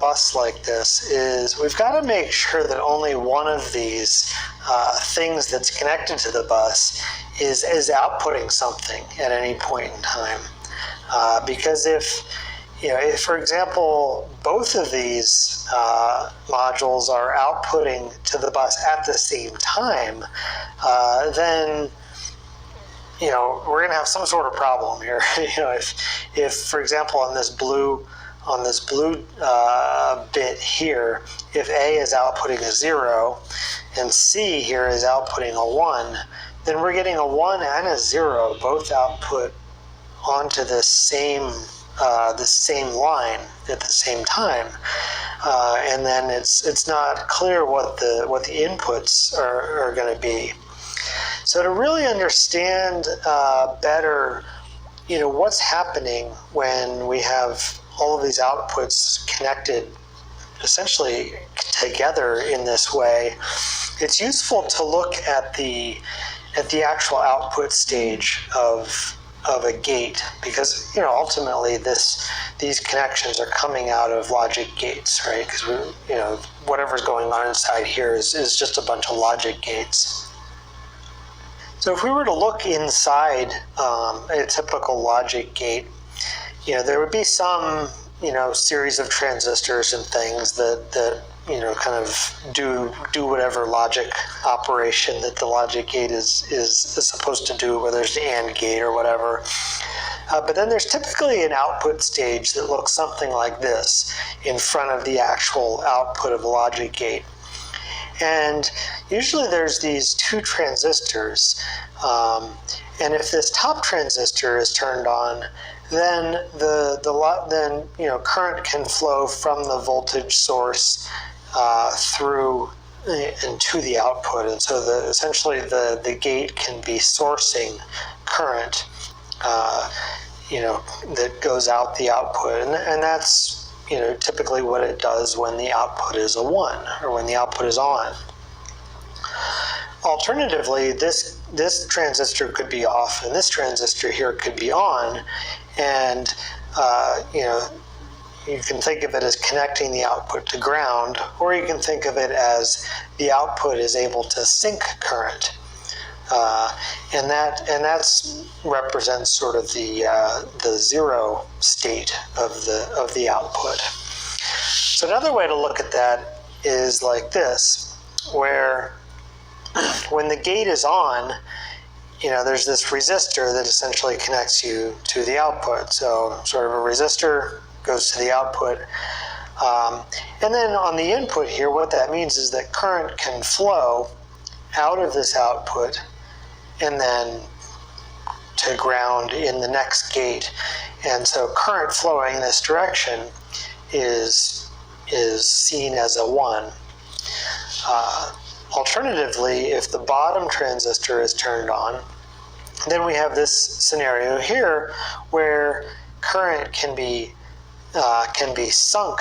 bus like this is we've got to make sure that only one of these things that's connected to the bus is outputting something at any point in time. Because if, for example, both of these modules are outputting to the bus at the same time, then we're going to have some sort of problem here. If for example on this blue bit here, if A is outputting a 0 and C here is outputting a 1, then we're getting a 1 and a 0 both output onto the same line at the same time, and then it's not clear what the inputs are going to be. So to really understand better, what's happening when we have all of these outputs connected essentially together in this way, it's useful to look at the actual output stage of a gate, because ultimately these connections are coming out of logic gates, right? Because whatever's going on inside here is just a bunch of logic gates. So if we were to look inside a typical logic gate, there would be some series of transistors and things that kind of do whatever logic operation that the logic gate is supposed to do, whether it's an AND gate or whatever. But then there's typically an output stage that looks something like this in front of the actual output of the logic gate. And usually there's these two transistors, and if this top transistor is turned on, then current can flow from the voltage source through and to the output, and so essentially the gate can be sourcing current, that goes out the output, and that's typically what it does when the output is a 1 or when the output is on. Alternatively, this transistor could be off and this transistor here could be on, and you can think of it as connecting the output to ground, or you can think of it as the output is able to sink current, and that's represents sort of the 0 state of the output. So another way to look at that is like this, where when the gate is on, there's this resistor that essentially connects you to the output. So sort of a resistor goes to the output. And then on the input here, what that means is that current can flow out of this output and then to ground in the next gate. And so current flowing in this direction is seen as a 1. Alternatively, if the bottom transistor is turned on, then we have this scenario here where current can be sunk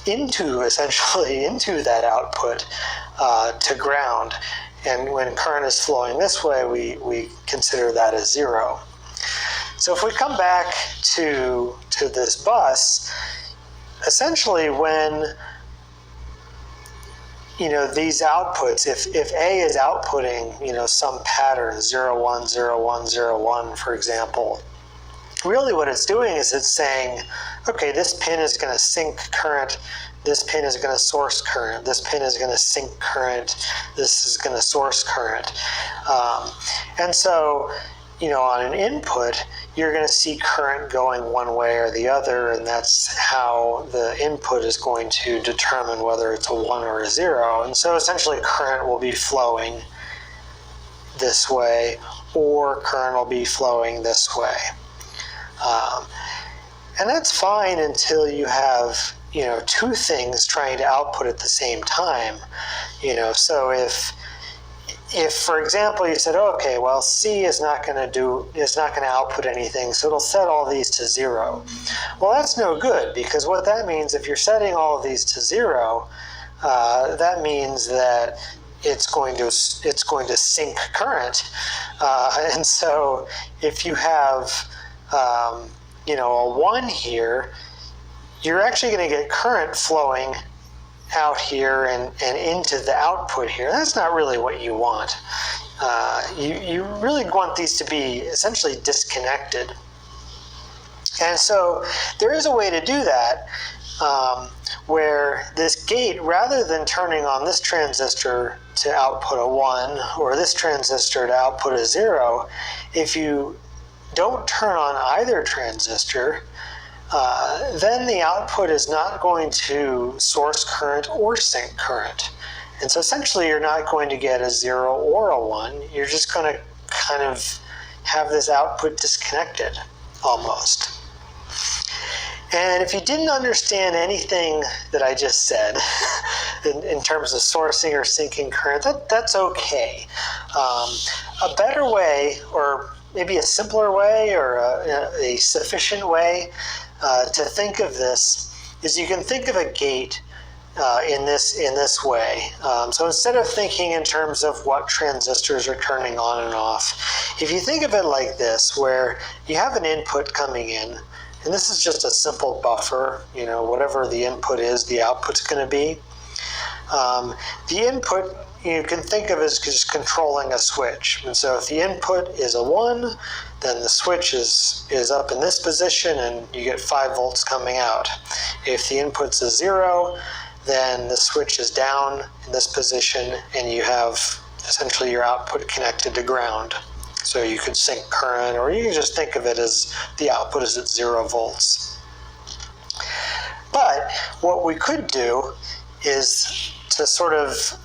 essentially into that output to ground, and when current is flowing this way, we consider that as 0. So if we come back to this bus, essentially when these outputs, if A is outputting some pattern 0 1 0 1 0 1, for example, really what it's doing is it's saying, okay, this pin is going to sink current, this pin is going to source current, this pin is going to sink current, this is going to source current. And so, on an input, you're going to see current going one way or the other, and that's how the input is going to determine whether it's a 1 or a 0. And so essentially current will be flowing this way, or current will be flowing this way. And that's fine until you have two things trying to output at the same time. So if for example you said, okay, well, C is not going to output anything, so it'll set all these to 0. Well, that's no good, because what that means, if you're setting all of these to 0, that means that it's going to sink current, and so if you have a 1 here, you're actually going to get current flowing out here and into the output here. That's not really what you want. You really want these to be essentially disconnected. And so there is a way to do that where this gate, rather than turning on this transistor to output a 1 or this transistor to output a 0, if you don't turn on either transistor, then the output is not going to source current or sink current. And so essentially you're not going to get a 0 or a 1. You're just going to kind of have this output disconnected almost. And if you didn't understand anything that I just said in terms of sourcing or sinking current, that's okay. A better way, or maybe a simpler way, or a sufficient way to think of this is you can think of a gate in this way. So instead of thinking in terms of what transistors are turning on and off, if you think of it like this, where you have an input coming in, and this is just a simple buffer, whatever the input is, the output's going to be. The input you can think of as just controlling a switch. And so if the input is a 1, then the switch is up in this position and you get 5 volts coming out. If the input's a 0, then the switch is down in this position and you have essentially your output connected to ground. So you could sink current, or you can just think of it as the output is at 0 volts. But what we could do is to sort of,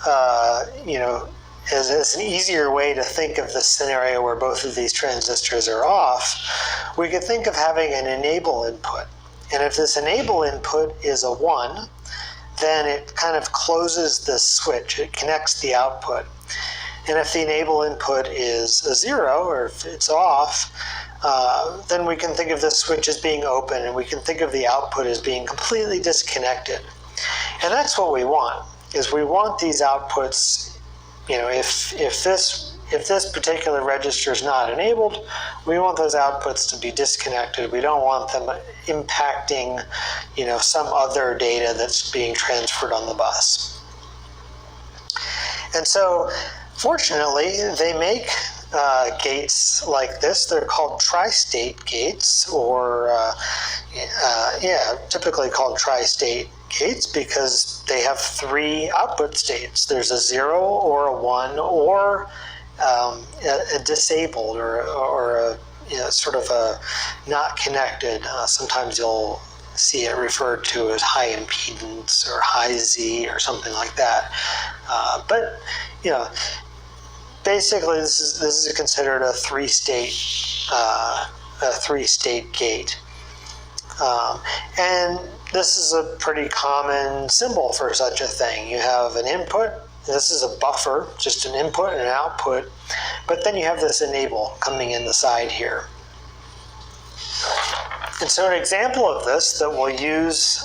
as an easier way to think of the scenario where both of these transistors are off, we could think of having an enable input. And if this enable input is a 1, then it kind of closes this switch. It connects the output. And if the enable input is a 0, or if it's off, then we can think of this switch as being open, and we can think of the output as being completely disconnected. And that's what we want, is we want these outputs, if this particular register is not enabled, we want those outputs to be disconnected. We don't want them impacting, some other data that's being transferred on the bus. And so, fortunately, they make gates like this. They're called tri-state gates, or typically called tri-state gates because they have 3 output states. There's a 0 or a 1 or a disabled or a sort of a not connected. Sometimes you'll see it referred to as high impedance or high Z or something like that. But basically this is considered a 3-state gate. And this is a pretty common symbol for such a thing. You have an input. This is a buffer, just an input and an output. But then you have this enable coming in the side here. And so an example of this that we'll use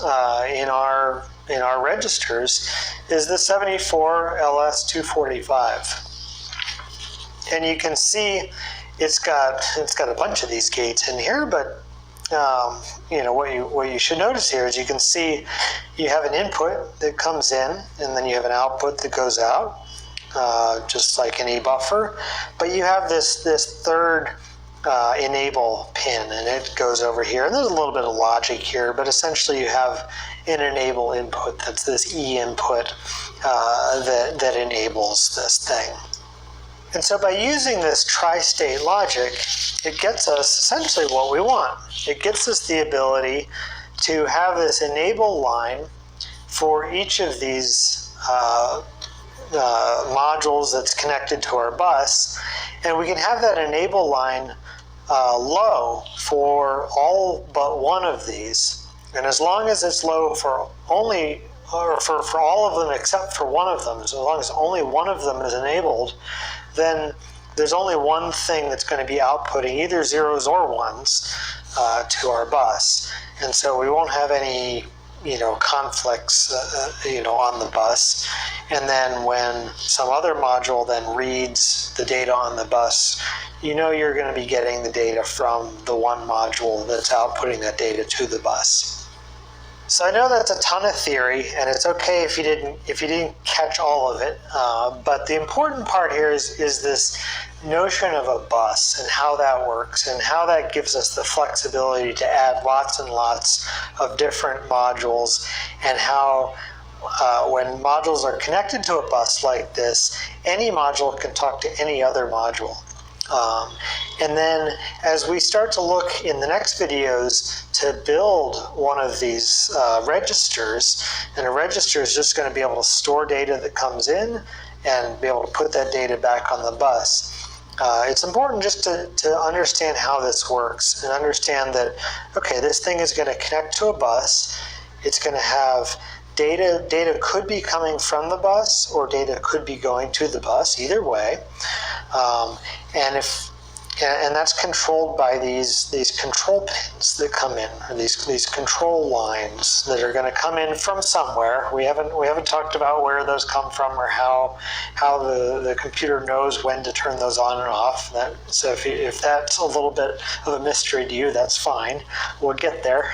in our registers is the 74LS245. And you can see it's got a bunch of these gates in here, but what you should notice here is you can see you have an input that comes in, and then you have an output that goes out, just like any buffer. But you have this third enable pin, and it goes over here. And there's a little bit of logic here, but essentially you have an enable input that's this E input that enables this thing. And so by using this tri-state logic, it gets us essentially what we want. It gets us the ability to have this enable line for each of these modules that's connected to our bus, and we can have that enable line low for all but one of these. And as long as it's low for only, or for all of them except for one of them, as long as only one of them is enabled, then there's only one thing that's going to be outputting either 0s or 1s to our bus. And so we won't have any conflicts on the bus. And then when some other module then reads the data on the bus, you're going to be getting the data from the one module that's outputting that data to the bus. So I know that's a ton of theory, and it's okay if you didn't catch all of it. But the important part here is this notion of a bus and how that works and how that gives us the flexibility to add lots and lots of different modules, and how when modules are connected to a bus like this, any module can talk to any other module. And then as we start to look in the next videos to build one of these registers, and a register is just going to be able to store data that comes in and be able to put that data back on the bus. It's important just to understand how this works and understand that, okay, this thing is going to connect to a bus. It's going to have data could be coming from the bus, or data could be going to the bus, either way. And that's controlled by these control pins that come in, or these control lines that are going to come in from somewhere. We haven't talked about where those come from, or how the computer knows when to turn those on and off. So if that's a little bit of a mystery to you, that's fine. We'll get there.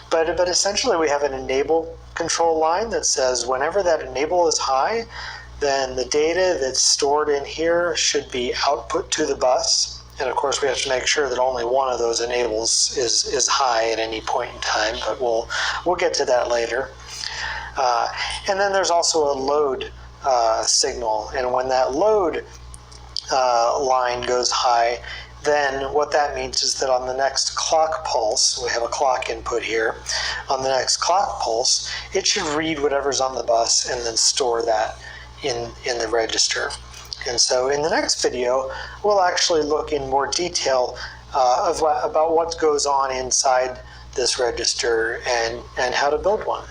But essentially, we have an enable control line that says whenever that enable is high, then the data that's stored in here should be output to the bus. And of course, we have to make sure that only one of those enables is high at any point in time, but we'll get to that later. And then there's also a load signal, and when that load line goes high, then what that means is that on the next clock pulse, we have a clock input here, on the next clock pulse, it should read whatever's on the bus and then store that in the register. And so in the next video, we'll actually look in more detail about what goes on inside this register and how to build one.